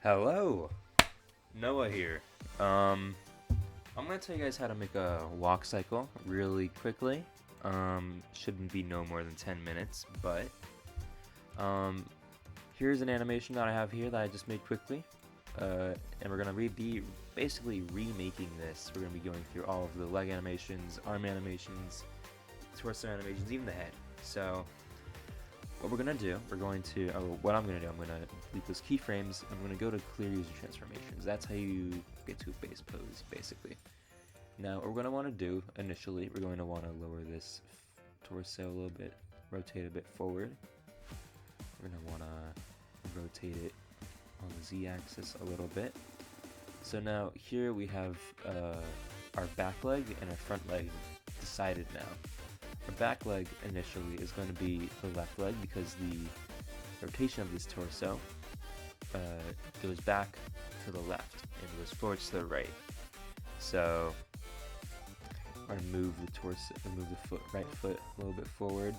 Hello, Noah here. I'm gonna tell you guys how to make a walk cycle really quickly. Shouldn't be no more than 10 minutes, but um, here's an animation that I have here that I just made quickly. And we're gonna be basically remaking this. We're gonna be going through all of the leg animations, arm animations, torso animations, even the head. So what we're gonna do, what I'm gonna do, I'm gonna delete those keyframes. I'm gonna go to clear user transformations. That's how you get to a base pose, basically. Now, what we're gonna want to do initially, we're going to want to lower this torso a little bit, rotate a bit forward. We're gonna want to rotate it on the z-axis a little bit. So now here we have our back leg and our front leg decided now. Our back leg initially is going to be the left leg because the rotation of this torso goes back to the left and goes forward to the right. So I'm going to move the torso, move the right foot a little bit forward.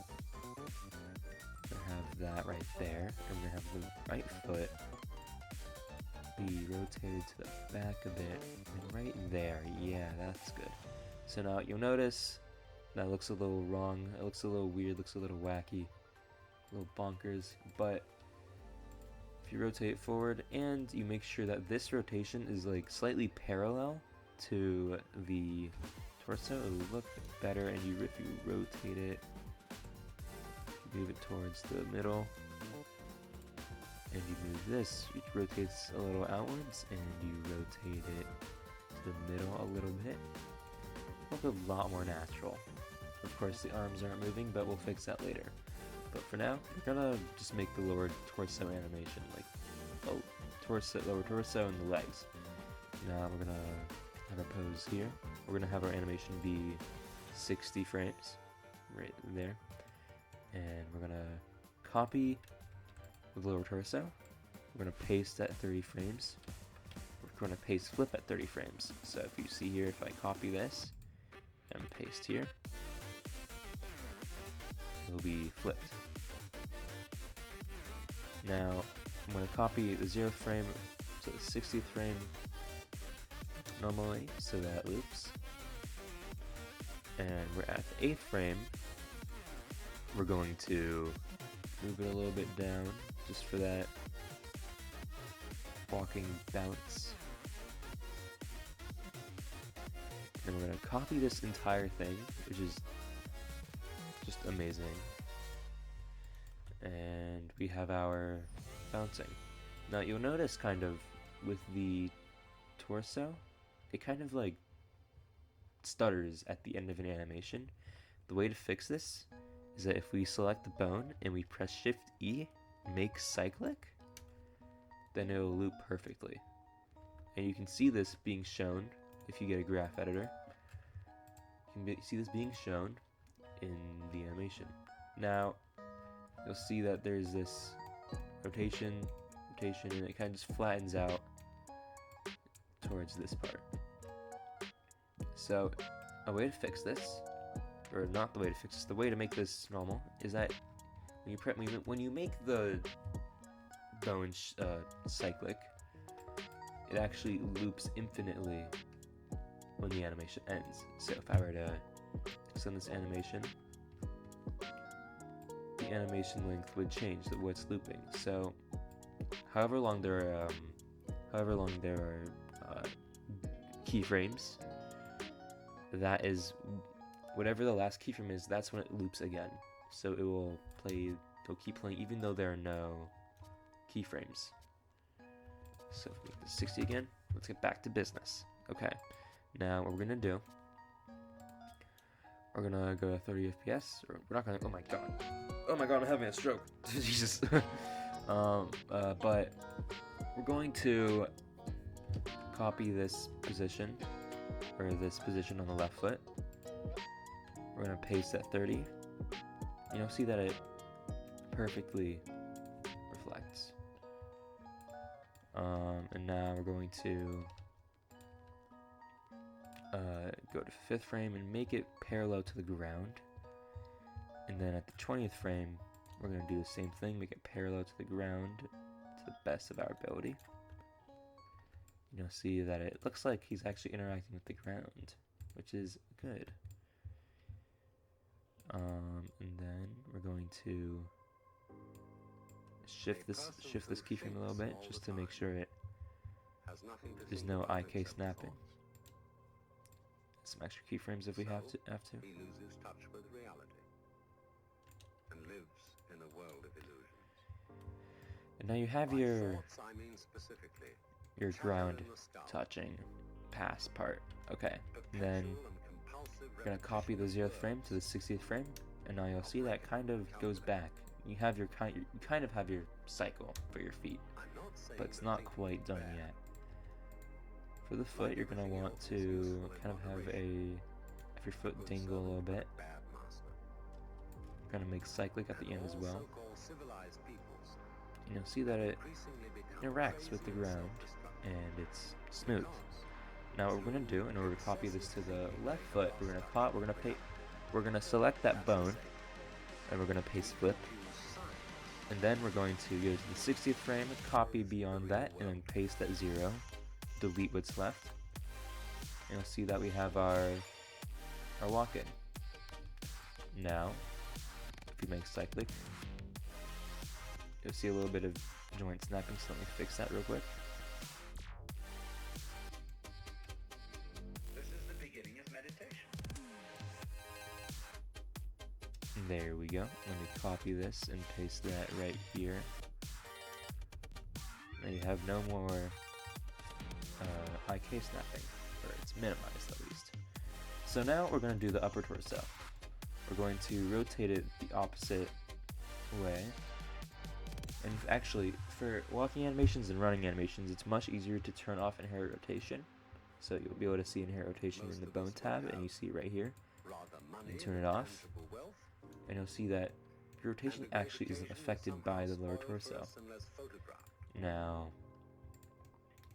I'm going to have that right there. I'm going to have the right foot be rotated to the back a bit and right there. Yeah, that's good. So now you'll notice that looks a little wrong, it looks a little weird, looks a little wacky, a little bonkers, but if you rotate forward and you make sure that this rotation is like slightly parallel to the torso, it'll look better. And if you rotate it, move it towards the middle, and you move this, it rotates a little outwards, and you rotate it to the middle a little bit. Look a lot more natural. Of course, the arms aren't moving, but we'll fix that later. But for now, we're gonna just make the lower torso animation, like lower torso and the legs. Now we're gonna have our pose here. We're gonna have our animation be 60 frames, right there. And we're gonna copy the lower torso. We're gonna paste at 30 frames. We're gonna paste flip at 30 frames. So if you see here, if I copy this and paste here, will be flipped. Now I'm going to copy the 0th frame to the 60th frame normally, so that loops. And we're at the 8th frame. We're going to move it a little bit down just for that walking bounce. And we're going to copy this entire thing, which is just amazing. And we have our bouncing. Now you'll notice kind of with the torso, it kind of like stutters at the end of an animation. The way to fix this is that if we select the bone and we press Shift E, make cyclic, then it will loop perfectly. And you can see this being shown if you get a graph editor. You can see this being shown in the animation. Now you'll see that there's this rotation, and it kind of just flattens out towards this part. So a way to fix this, or not the way to fix this, the way to make this normal is that when you make the bone cyclic, it actually loops infinitely when the animation ends. So if I were to extend this animation, the animation length would change to what's looping. So however long there are keyframes, that is whatever the last keyframe is, that's when it loops again. So it'll keep playing even though there are no keyframes. So if we make this 60 again, let's get back to business. Okay, now what we're gonna do, we're gonna go to 30 FPS, or we're not gonna, oh my god, I'm having a stroke. Jesus. But we're going to copy this position, or this position on the left foot. We're gonna paste at 30. And you'll see that it perfectly reflects. And now we're going to go to 5th frame and make it parallel to the ground. And then at the 20th frame, we're going to do the same thing, make it parallel to the ground to the best of our ability. you'll see that it looks like he's actually interacting with the ground, which is good. And then we're going to shift this keyframe a little bit just to make sure there's no IK snapping. Some extra keyframes if we have to. He loses touch with reality and lives in a world of illusions. And now you have your Thoughts, ground touching pass part. Okay, and then we're gonna copy the 0th frame to the 60th frame, and now you'll see that kind of goes back. You have you kind of have your cycle for your feet, but it's not quite done yet. For the foot, you're gonna want to kind of have if your foot dingle a little bit. You're gonna make cyclic at the end as well. And you'll see that it interacts with the ground and it's smooth. Now what we're gonna do in order to copy this to the left foot, we're gonna select that bone and we're gonna paste flip. And then we're going to go to the 60th frame, copy beyond that, and then paste at 0. Delete what's left. And you'll see that we have our walk-in. Now, if you make cyclic, you'll see a little bit of joint snapping, so let me fix that real quick. This is the beginning of meditation. There we go. Let me copy this and paste that right here. Now you have no more IK snapping, or it's minimized at least. So now we're going to do the upper torso. We're going to rotate it the opposite way. And actually, for walking animations and running animations, it's much easier to turn off inherit rotation. So you'll be able to see inherit rotation in the bone tab, and you see it right here. And turn it off, and you'll see that the rotation actually isn't affected by the lower torso. Now,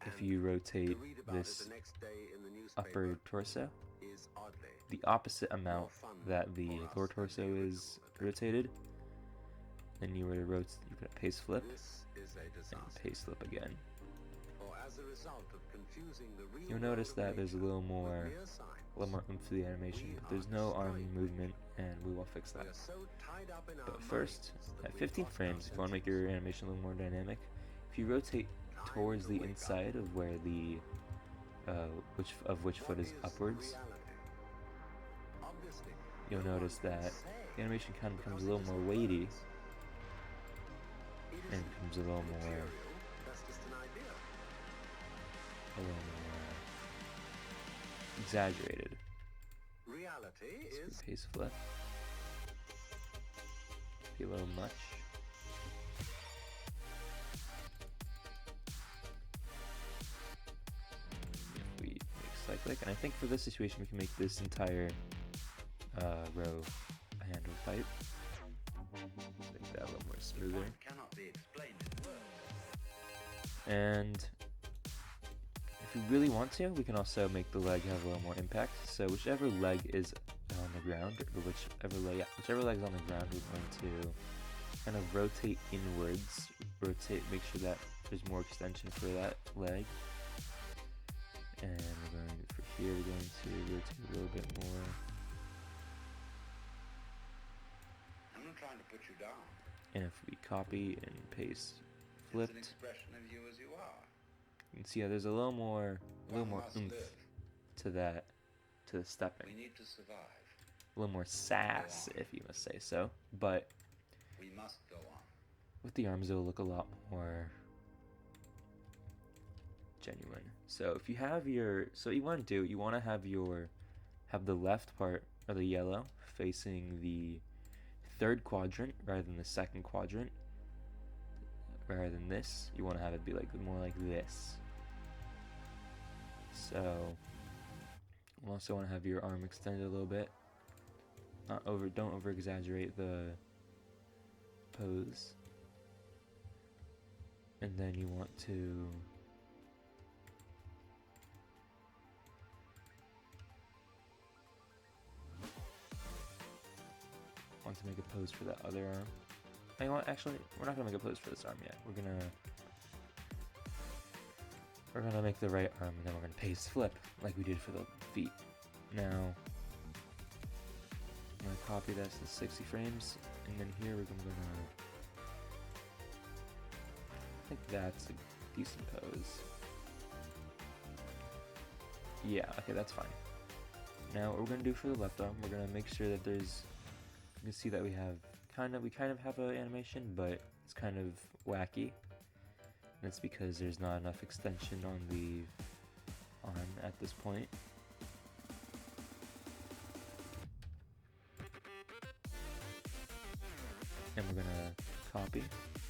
if you rotate this upper torso the opposite amount that the lower torso is rotated, then you were to rotate, you're going to paste flip and paste flip again. You'll notice that there's a little more oomph to the animation, but there's no arm movement, and we will fix that. But first, at 15 frames, if you want to make your animation a little more dynamic, if you rotate towards the inside of where the which foot is upwards, you'll notice that the animation kind of becomes a little more weighty and becomes a little more exaggerated. So paste flip. Be a little much. If we make cyclic, and I think for this situation we can make this entire row a handle type. Make that a little more smoother. And if we really want to, we can also make the leg have a little more impact. So whichever leg is on the ground, or whichever leg is on the ground, we're going to kind of rotate inwards. Make sure that there's more extension for that leg. And we're going for here, we're going to rotate a little bit more. I'm not trying to put you down. And if we copy and paste flipped, It's an expression of you as you are. you can see how there's a little more oomph to that, to the stepping. We need to survive. A little more sass, if you must say so. But We must go on. with the arms, it'll look a lot more genuine. So if you have so what you want to do, you want to have the left part, or the yellow, facing the third quadrant rather than the second quadrant. Rather than this, you want to have it be more like this. So you also want to have your arm extended a little bit. Don't over exaggerate the pose. And then you want to make a pose for that other arm. Actually, we're not gonna make a pose for this arm yet. we're gonna make the right arm, and then we're gonna paste flip like we did for the feet. Now, I'm gonna copy this to 60 frames, and then here we're gonna. I think that's a decent pose. Yeah, okay, that's fine. Now, what we're gonna do for the left arm, we're gonna make sure that there's. You can see that we kind of have an animation, but it's kind of wacky. And it's because there's not enough extension on the arm at this point. And we're gonna copy.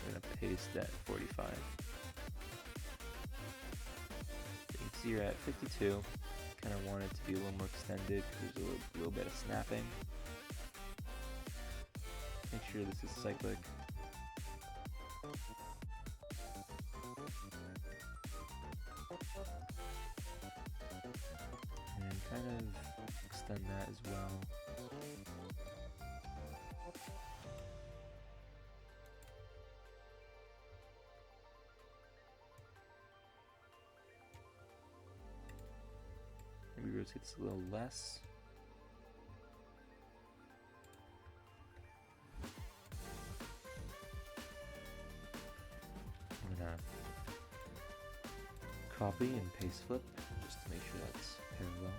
We're gonna paste that 45. You can see you're at 52. Kind of want it to be a little more extended because there's a little bit of snapping. Make sure this is cyclic. And kind of extend that as well. Maybe rotate this a little less. I'm gonna copy and paste flip just to make sure that's parallel.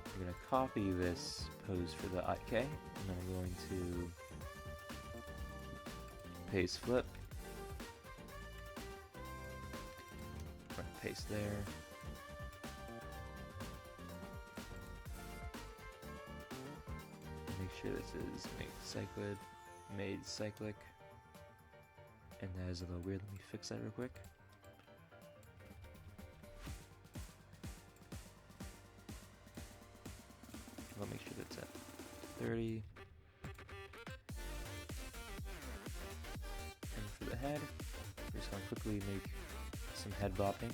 I'm gonna copy this pose for the IK, and then I'm going to paste flip. Paste there. Make sure this is made cyclic. And that is a little weird. Let me fix that real quick. I'll make sure that's at 30. And for the head, we're just going to quickly make some head bopping.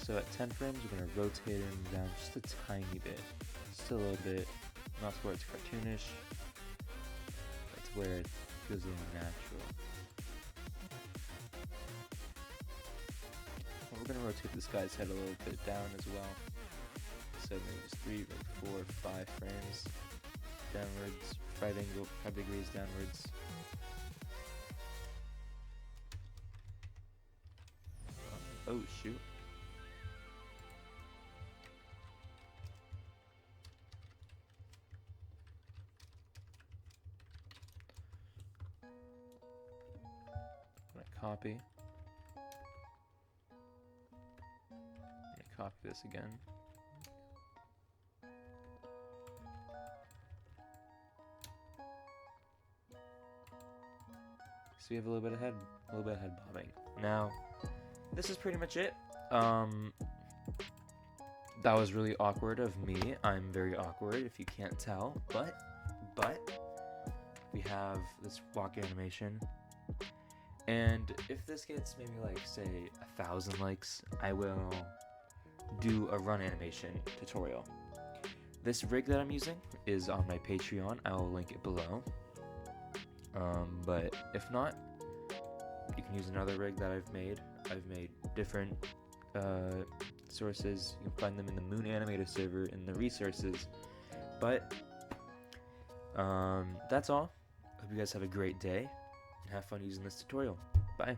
So at 10 frames, we're going to rotate him down just a tiny bit. Just a little bit. Not to where it's cartoonish. That's where it feels a little natural. Well, we're going to rotate this guy's head a little bit down as well. So maybe just 3, 4, 5 frames downwards. 5 degrees downwards. Oh shoot. I'm gonna copy. I'm gonna copy this again. So we have a little bit of head bobbing. Now, this is pretty much it. That was really awkward of me. I'm very awkward if you can't tell, but we have this walk animation. And if this gets maybe like say 1,000 likes, I will do a run animation tutorial. This rig that I'm using is on my Patreon. I will link it below. But if not, you can use another rig that I've made. I've made different sources. You can find them in the Moon Animator server in the resources. But that's all. Hope you guys have a great day and have fun using this tutorial. Bye.